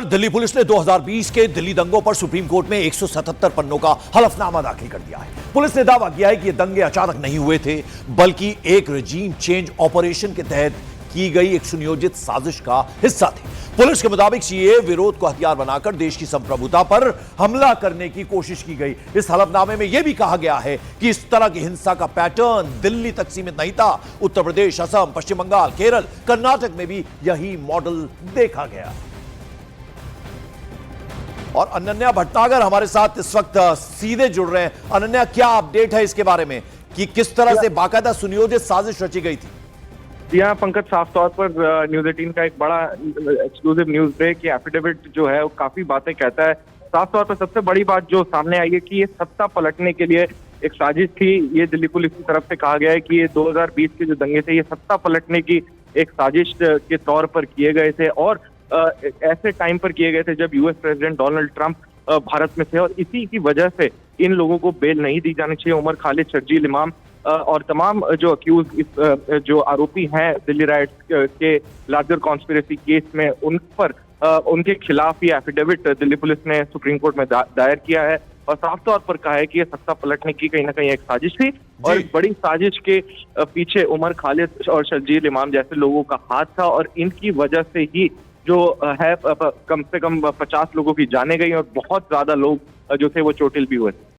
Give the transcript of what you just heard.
Delhi police ने 2020 के दिल्ली दंगों पर सुप्रीम कोर्ट में 177 पन्नों का हलफनामा दाखिल कर दिया है। पुलिस ने दावा किया है कि ये दंगे अचानक नहीं हुए थे, बल्कि एक रजीम चेंज ऑपरेशन के तहत की गई एक सुनियोजित साजिश का हिस्सा थे। पुलिस के मुताबिक सीएए विरोध को हथियार बनाकर देश की संप्रभुता पर हमला करने की कोशिश की गई। इस हलफनामे में यह भी कहा गया है कि इस तरह की हिंसा का पैटर्न दिल्ली तक सीमित नहीं था। उत्तर प्रदेश, असम, पश्चिम बंगाल, केरल, कर्नाटक में भी यही मॉडल देखा गया। और अनन्या भटनागर हमारे साथ इस वक्त सीधे जुड़ रहे हैं। अनन्या, क्या अपडेट है इसके बारे में कि किस तरह से बाकायदा सुनियोजित साजिश रची गई थी? जी हाँ पंकज, साफ तौर पर न्यूज़ 18 का एक बड़ा एक्सक्लूसिव न्यूज ब्रेक कि एफिडेविट जो है वो काफी बातें कहता है। साफ तौर पर सबसे बड़ी बात जो सामने आई है कि ये सत्ता पलटने के लिए एक साजिश थी। ये दिल्ली पुलिस की तरफ से कहा गया है कि ये 2020 के जो दंगे थे ये सत्ता पलटने की एक साजिश के तौर पर किए गए थे और ऐसे टाइम पर किए गए थे जब US president Donald Trump Bharat में थे और इसी की वजह से इन लोगों को बेल नहीं दी जानी चाहिए। उमर खालिद, शर्जील इमाम और तमाम जो अक्यूज जो आरोपी हैं दिल्ली राइट्स के लार्जर कॉन्स्पिरेसी केस में उन पर उनके खिलाफ ये एफिडेविट दिल्ली पुलिस ने सुप्रीम कोर्ट में दायर किया है और साफ तौर पर कहा है कि ये सत्ता पलटने की कहीं ना कहीं एक साजिश थी और इस बड़ी साजिश के पीछे उमर खालिद और शर्जील इमाम जैसे लोगों का हाथ था और इनकी वजह से ही जो है कम से कम 50 लोगों की जाने गई और बहुत ज्यादा लोग जो थे वो चोटिल भी हुए थे।